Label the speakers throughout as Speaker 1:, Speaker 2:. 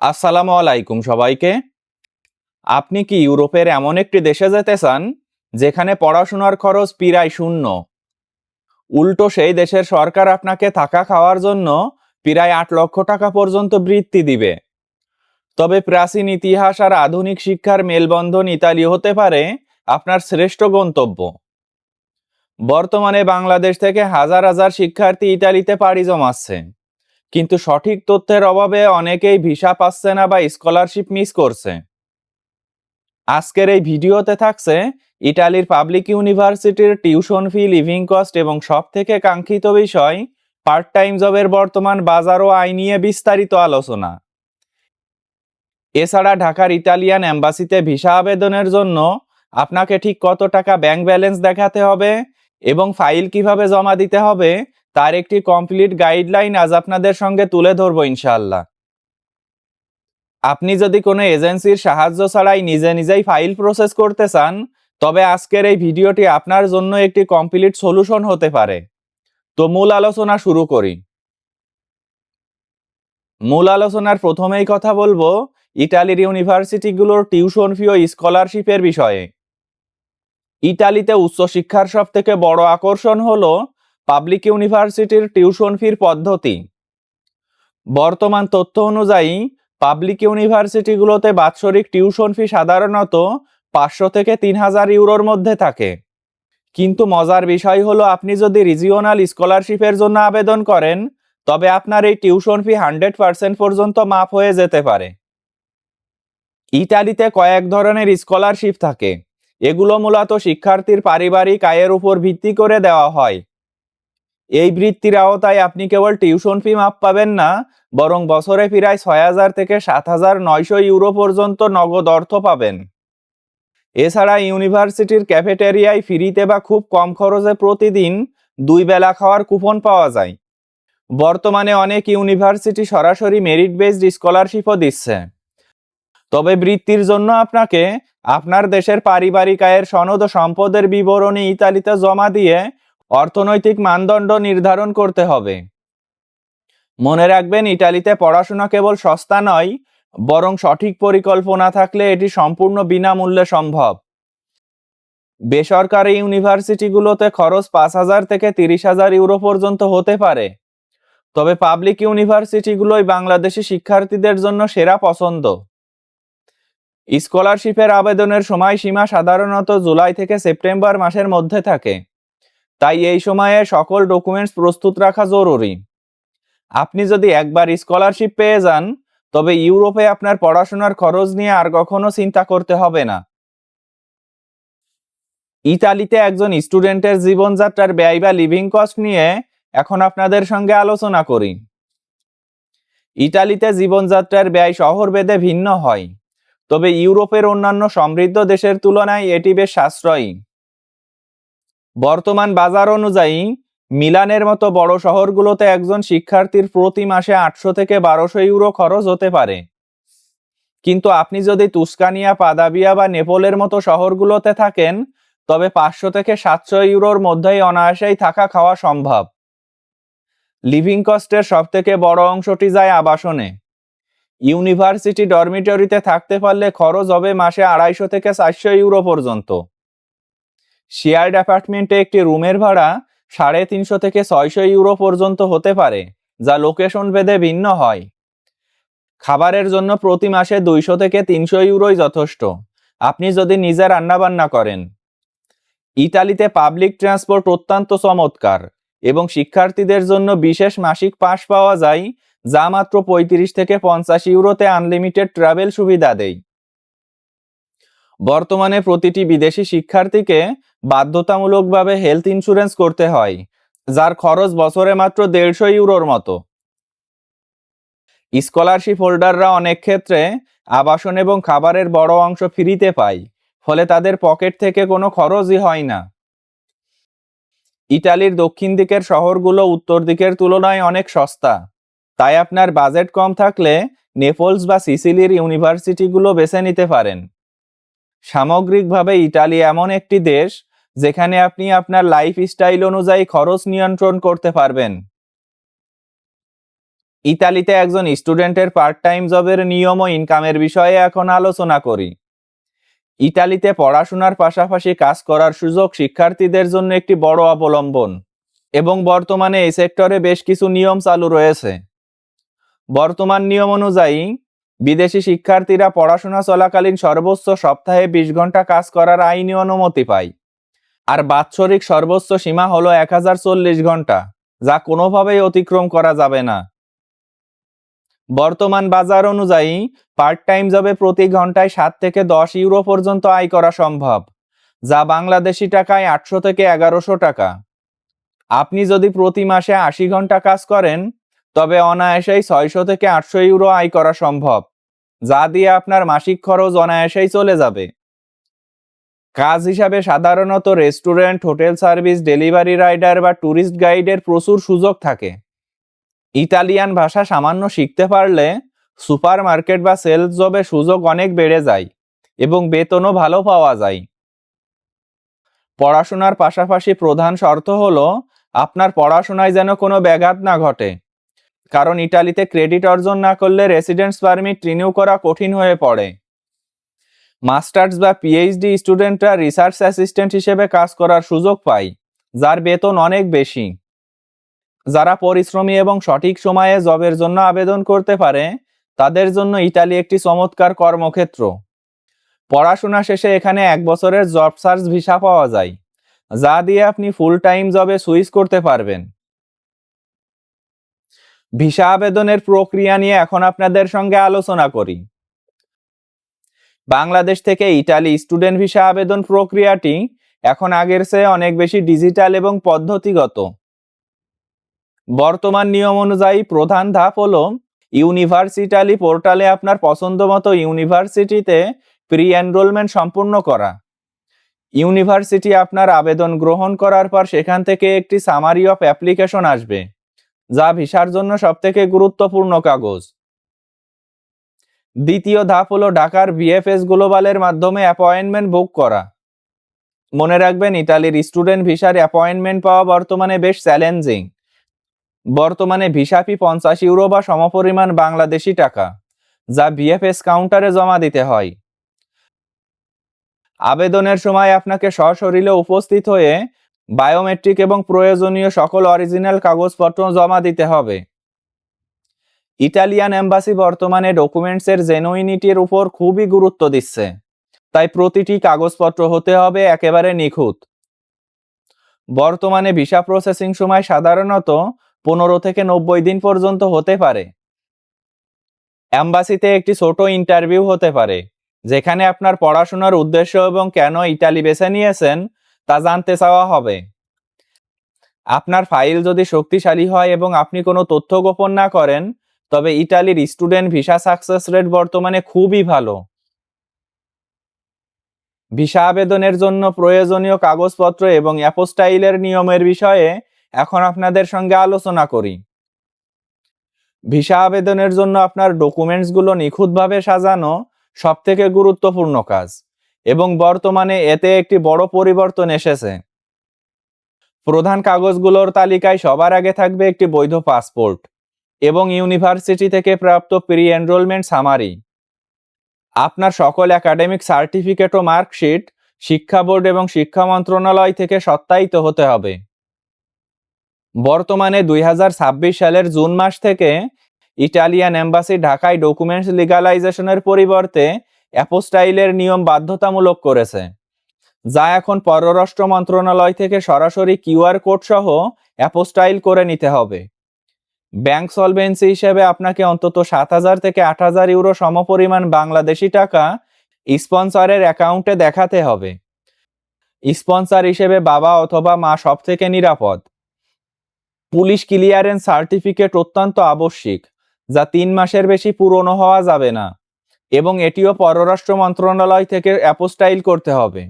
Speaker 1: আসসালামু আলাইকুম সবাইকে। আপনি কি ইউরোপের এমন একটি দেশে যেতে চান যেখানে পড়াশোনার খরচ প্রায় শূন্য? উল্টো সেই দেশের সরকার আপনাকে থাকা খাওয়ার জন্য প্রায় ৮ লক্ষ টাকা পর্যন্ত বৃত্তি দিবে। তবে প্রাচীন ইতিহাস আর আধুনিক শিক্ষার মেলবন্ধন ইতালি হতে পারে আপনার শ্রেষ্ঠ গন্তব্য। বর্তমানে বাংলাদেশ থেকে হাজার হাজার শিক্ষার্থী ইতালিতে পাড়ি জমাচ্ছে, কিন্তু সঠিক তথ্যের অভাবে অনেকেই ভিসা পাচ্ছে না বা স্কলারশিপ মিস করছে। আজকের এই ভিডিওতে থাকছে ইতালির পাবলিক ইউনিভার্সিটির টিউশন ফি, লিভিং কস্ট এবং সবথেকে কাঙ্ক্ষিত বিষয় পার্ট টাইম জবের বর্তমান বাজার ও আয় নিয়ে বিস্তারিত আলোচনা। এছাড়া ঢাকার ইতালিয়ান এম্বাসিতে ভিসা আবেদনের জন্য আপনাকে ঠিক কত টাকা ব্যাংক ব্যালেন্স দেখাতে হবে এবং ফাইল কিভাবে জমা দিতে হবে তার একটি কমপ্লিট গাইডলাইন আজ আপনাদের সঙ্গে তুলে ধরবো ইনশাআল্লাহ। আপনি যদি কোনো এজেন্সির সাহায্য ছাড়াই নিজে নিজেই ফাইল প্রসেস করতে চান, তবে আজকের এই ভিডিওটি আপনার জন্য একটি কমপ্লিট সলিউশন হতে পারে। তো মূল আলোচনা শুরু করি। মূল আলোচনার প্রথমেই কথা বলবো ইতালির ইউনিভার্সিটিগুলোর টিউশন ফি ও স্কলারশিপের বিষয়ে। ইতালিতে উচ্চশিক্ষার সবথেকে বড় আকর্ষণ হলো পাবলিক ইউনিভার্সিটির টিউশন ফির পদ্ধতি। বর্তমান তথ্য অনুযায়ী পাবলিক ইউনিভার্সিটিগুলোতে বাৎসরিক টিউশন ফি সাধারণত 500 থেকে 3000 ইউরোর মধ্যে থাকে। কিন্তু মজার বিষয় হলো আপনি যদি রিজিওনাল স্কলারশিপের জন্য আবেদন করেন, তবে আপনার এই টিউশন ফি 100% পর্যন্ত মাফ হয়ে যেতে পারে। ইতালিতে কয়েক ধরনের স্কলারশিপ থাকে। এগুলো মূলত শিক্ষার্থীর পারিবারিক আয়ের উপর ভিত্তি করে দেওয়া হয়। এই বৃত্তির আওতায় আপনি কেবল টিউশন ফি মাফ পাবেন না, বরং বছরে প্রায় 6000 থেকে 7900 ইউরো পর্যন্ত নগদ অর্থ পাবেন। এছাড়া ইউনিভার্সিটির ক্যাফেটেরিয়ায় ফ্রিতে বা খুব কম খরচে প্রতিদিন 2 বেলা খাওয়ার কুপন পাওয়া যায়। বর্তমানে অনেক ইউনিভার্সিটি সরাসরি মেরিট বেসড স্কলারশিপও দিচ্ছে। তবে বৃত্তির জন্য আপনাকে আপনার দেশের পারিবারিক আয়ের সনদ ও সম্পদের বিবরণী ইতালিতে জমা দিয়ে অর্থনৈতিক মানদণ্ড নির্ধারণ করতে হবে। মনে রাখবেন, ইতালিতে পড়াশোনা কেবল সস্তা নয়, বরং সঠিক পরিকল্পনা থাকলে এটি সম্পূর্ণ বিনামূল্যে সম্ভব। বেসরকারি ইউনিভার্সিটিগুলোতে খরচ 5000 থেকে 30,000 ইউরো পর্যন্ত হতে পারে। তবে পাবলিক ইউনিভার্সিটিগুলোই বাংলাদেশি শিক্ষার্থীদের জন্য সেরা পছন্দ। স্কলারশিপের আবেদনের সময়সীমা সাধারণত জুলাই থেকে সেপ্টেম্বর মাসের মধ্যে থাকে, তাই এই সময়ে সকল ডকুমেন্টস প্রস্তুত রাখা জরুরি। আপনি যদি একবার স্কলারশিপ পেয়ে যান, তবে ইউরোপে আপনার পড়াশোনার খরচ নিয়ে আর কখনো চিন্তা করতে হবে না। ইতালিতে একজন স্টুডেন্টের জীবনযাত্রার ব্যয় বা লিভিং কস্ট নিয়ে এখন আপনাদের সঙ্গে আলোচনা করি। ইতালিতে জীবনযাত্রার ব্যয় শহরভেদে ভিন্ন হয়, তবে ইউরোপের অন্যান্য সমৃদ্ধ দেশের তুলনায় এটি বেশ সাশ্রয়ী। বর্তমান বাজার অনুযায়ী মিলানের মতো বড় শহরগুলোতে একজন শিক্ষার্থীর প্রতি মাসে 800 থেকে 1200 ইউরো খরচ হতে পারে। কিন্তু আপনি যদি তুস্কানিয়া, পাদাবিয়া বা নেপোলের মতো শহরগুলোতে থাকেন, তবে 500 থেকে 700 ইউরোর মধ্যেই অনায়াসেই থাকা খাওয়া সম্ভব। লিভিং কস্টের সবথেকে বড় অংশটি যায় আবাসনে। ইউনিভার্সিটি ডরমিটরিতে থাকতে পারলে খরচ হবে মাসে 250 থেকে 400 ইউরো পর্যন্ত। শেয়ার্ড অ্যাপার্টমেন্টে একটি রুমের ভাড়া 350 থেকে 600 ইউরো পর্যন্ত হতে পারে, যা লোকেশন ভেদে ভিন্ন হয়। খাবারের জন্য প্রতি মাসে 200 থেকে 300 ইউরোই যথেষ্ট, আপনি যদি নিজে রান্নাবান্না করেন। ইতালিতে পাবলিক ট্রান্সপোর্ট অত্যন্ত চমৎকার এবং শিক্ষার্থীদের জন্য বিশেষ মাসিক পাস পাওয়া যায়, যা মাত্র 35 থেকে 50 ইউরোতে আনলিমিটেড ট্রাভেল সুবিধা দেয়। বর্তমানে প্রতিটি বিদেশি শিক্ষার্থীকে বাধ্যতামূলকভাবে হেলথ ইন্স্যুরেন্স করতে হয়, যার খরচ বছরে মাত্র 150 ইউরোর মতো। স্কলারশিপ হোল্ডাররা অনেক ক্ষেত্রে আবাসন এবং খাবারের বড় অংশ ফ্রিতে পায়, ফলে তাদের পকেট থেকে কোনো খরচই হয় না। ইতালির দক্ষিণ দিকের শহরগুলো উত্তর দিকের তুলনায় অনেক সস্তা, তাই আপনার বাজেট কম থাকলে নেপলস বা সিসিলির ইউনিভার্সিটিগুলো বেছে নিতে পারেন। সামগ্রিকভাবে ইতালি এমন একটি দেশ যেখানে আপনি আপনার লাইফস্টাইল অনুযায়ী খরচ নিয়ন্ত্রণ করতে পারবেন। ইতালিতে একজন স্টুডেন্টের পার্ট টাইম জবের নিয়ম ও ইনকামের বিষয়ে এখন আলোচনা করি। ইতালিতে পড়াশোনার পাশাপাশি কাজ করার সুযোগ শিক্ষার্থীদের জন্য একটি বড় অবলম্বন, এবং বর্তমানে এই সেক্টরে বেশ কিছু নিয়ম চালু রয়েছে। বর্তমান নিয়ম অনুযায়ী বিদেশি শিক্ষার্থীরা পড়াশোনা চলাকালীন সর্বোচ্চ সপ্তাহে 20 ঘন্টা কাজ করার আইনি অনুমতি পায়, আর বাৎসরিক সর্বোচ্চ সীমা হলো 1040 ঘন্টা, যা কোনোভাবেই অতিক্রম করা যাবে না। বর্তমান বাজার অনুযায়ী পার্ট টাইম জবে প্রতি ঘন্টায় 7 থেকে 10 ইউরো পর্যন্ত আয় করা সম্ভব, যা বাংলাদেশি টাকায় 800 থেকে 1100 টাকা। আপনি যদি প্রতি মাসে 80 ঘন্টা কাজ করেন, তবে অনায়াসেই 600 থেকে 800 ইউরো আয় করা সম্ভব, যা দিয়ে আপনার মাসিক খরচ অনায়াসেই চলে যাবে। কাজ হিসাবে সাধারণত restaurant, hotel service, delivery rider বা ট্যুরিস্ট গাইডের প্রচুর সুযোগ থাকে। ইতালিয়ান ভাষা সামান্য শিখতে পারলে সুপার মার্কেট বা সেলস জবে সুযোগ অনেক বেড়ে যায় এবং বেতনও ভালো পাওয়া যায়। পড়াশোনার পাশাপাশি প্রধান শর্ত হলো আপনার পড়াশোনায় যেন কোনো ব্যাঘাত না ঘটে, কারণ ইতালিতে ক্রেডিট অর্জন না করলে রেসিডেন্স পারমিট রিনিউ করা কঠিন হয়ে পড়ে। মাস্টার্স বা পিএইচডি স্টুডেন্টরা রিসার্চ অ্যাসিস্ট্যান্ট হিসেবে কাজ করার সুযোগ পায়, যার বেতন অনেক বেশি। যারা পরিশ্রমী এবং সঠিক সময়ে জবের জন্য আবেদন করতে পারে, তাদের জন্য ইতালি একটি চমৎকার কর্মক্ষেত্র। পড়াশোনা শেষে এখানে 1 বছরের জব সার্চ ভিসা পাওয়া যায়, যা দিয়ে আপনি ফুল টাইম জবে সুইচ করতে পারবেন। ভিসা আবেদনের প্রক্রিয়া নিয়ে এখন আপনাদের সঙ্গে আলোচনা করি। বাংলাদেশ থেকে ইতালি স্টুডেন্ট ভিসা আবেদন প্রক্রিয়াটি এখন আগের চেয়ে অনেক বেশি ডিজিটাল এবং পদ্ধতিগত। বর্তমান নিয়ম অনুযায়ী প্রধান ধাপ হলো ইউনিভার্সিটালি পোর্টালে আপনার পছন্দমতো ইউনিভার্সিটিতে প্রি এনরোলমেন্ট সম্পূর্ণ করা। ইউনিভার্সিটি আপনার আবেদন গ্রহণ করার পর সেখান থেকে একটি সামারি অফ অ্যাপ্লিকেশন আসবে, যা ভিসার জন্য সবথেকে গুরুত্বপূর্ণ কাগজ। দ্বিতীয় ধাপ হলো ঢাকার ভিএফএস গ্লোবালের মাধ্যমে অ্যাপয়েন্টমেন্ট বুক করা। মনে রাখবেন, ইতালির স্টুডেন্ট ভিসার অ্যাপয়েন্টমেন্ট পাওয়া বর্তমানে বেশ চ্যালেঞ্জিং। বর্তমানে ভিসা ফি 50 ইউরো বা সমপরিমাণ বাংলাদেশি টাকা, যা ভিএফএস কাউন্টারে জমা দিতে হয়। আবেদনের সময় আপনাকে সশরীরে উপস্থিত হয়ে বায়োমেট্রিক এবং প্রয়োজনীয় সকল অরিজিনাল কাগজপত্র জমা দিতে হবে। ইতালিয়ান এম্বাসি বর্তমানে ডকুমেন্টসের জেনুইনিটির উপর খুবই গুরুত্ব দিচ্ছে, তাই প্রতিটি কাগজপত্র হতে হবে একেবারে নিখুঁত। বর্তমানে ভিসা প্রসেসিং সময় সাধারণত 15 থেকে 90 দিন পর্যন্ত হতে পারে। এম্বাসিতে একটি ছোট ইন্টারভিউ হতে পারে, যেখানে আপনার পড়াশোনার উদ্দেশ্য এবং কেন ইতালি বেছে নিয়েছেন তা জানতে চাওয়া হবে। আপনার ফাইল যদি শক্তিশালী হয় এবং আপনি কোনো তথ্য গোপন না করেন, তবে ইতালির স্টুডেন্ট ভিসা সাকসেস রেট বর্তমানে খুবই ভালো। ভিসা আবেদনের জন্য প্রয়োজনীয় কাগজপত্র এবং অ্যাপোস্টাইলের নিয়মের বিষয়ে এখন আপনাদের সঙ্গে আলোচনা করি। ভিসা আবেদনের জন্য আপনার ডকুমেন্টসগুলো নিখুঁতভাবে সাজানো সবথেকে গুরুত্বপূর্ণ কাজ, এবং বর্তমানে এতে একটি বড় পরিবর্তন এসেছে। প্রধান কাগজগুলোর তালিকায় সবার আগে থাকবে একটি বৈধ পাসপোর্ট এবং ইউনিভার্সিটি থেকে প্রাপ্ত প্রি এনরোলমেন্ট সামারি। আপনার সকল একাডেমিক সার্টিফিকেট ও মার্কশিট শিক্ষা বোর্ড এবং শিক্ষা মন্ত্রণালয় থেকে সত্যায়িত হতে হবে। বর্তমানে 2026 সালের জুন মাস থেকে ইটালিয়ান এম্বাসি ঢাকায় ডকুমেন্টস লিগালাইজেশনের পরিবর্তে অ্যাপোস্টাইলের নিয়ম বাধ্যতামূলক করেছে, যা এখন পররাষ্ট্র মন্ত্রণালয় থেকে সরাসরি কিউআর কোড সহ অ্যাপোস্টাইল করে নিতে হবে। ব্যাংক সলভেন্সি হিসেবে আপনাকে অন্তত 7,000 থেকে 8,000 ইউরো সমপরিমাণ বাংলাদেশি টাকা স্পন্সরের অ্যাকাউন্টে দেখাতে হবে। স্পন্সর হিসেবে বাবা অথবা মা সবথেকে নিরাপদ। পুলিশ ক্লিয়ারেন্স সার্টিফিকেট অত্যন্ত আবশ্যিক, যা 3 মাসের বেশি পুরনো হওয়া যাবে না, এবং এটিও পররাষ্ট্র মন্ত্রণালয় থেকে অ্যাপোস্টাইল করতে হবে।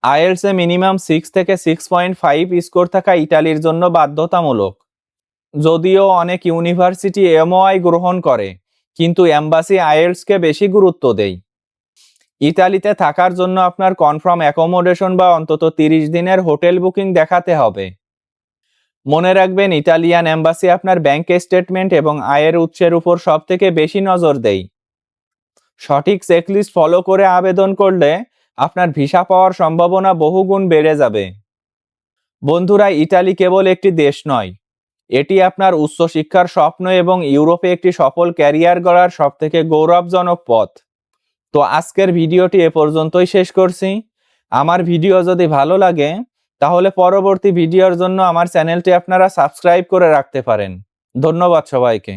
Speaker 1: আইএলটিএস এ মিনিমাম 6 থেকে 6.5 স্কোর থাকা ইতালির জন্য বাধ্যতামূলক। যদিও অনেক ইউনিভার্সিটি এমওআই গ্রহণ করে, কিন্তু এম্বাসি আইএলটিএসকে বেশি গুরুত্ব দেয়। ইতালিতে থাকার জন্য আপনার কনফার্ম অ্যাকোমোডেশন বা অন্তত 30 দিনের হোটেল বুকিং দেখাতে হবে। মনে রাখবেন, ইতালিয়ান এম্বাসি আপনার ব্যাংক স্টেটমেন্ট এবং আয়ের উৎসের উপর সবথেকে বেশি নজর দেয়। সঠিক চেকলিস্ট ফলো করে আবেদন করলে আপনার ভিসা পাওয়ার সম্ভাবনা বহুগুণ বেড়ে যাবে। বন্ধুরা, ইতালি কেবল একটি দেশ নয়, এটি আপনার উচ্চশিক্ষার স্বপ্ন এবং ইউরোপে একটি সফল ক্যারিয়ার গড়ার সবথেকে গৌরবজনক পথ। তো আজকের ভিডিওটি এ পর্যন্তই শেষ করছি। আমার ভিডিও যদি ভালো লাগে তাহলে পরবর্তী ভিডিওর জন্য আমার চ্যানেলটি আপনারা সাবস্ক্রাইব করে রাখতে পারেন। ধন্যবাদ সবাইকে।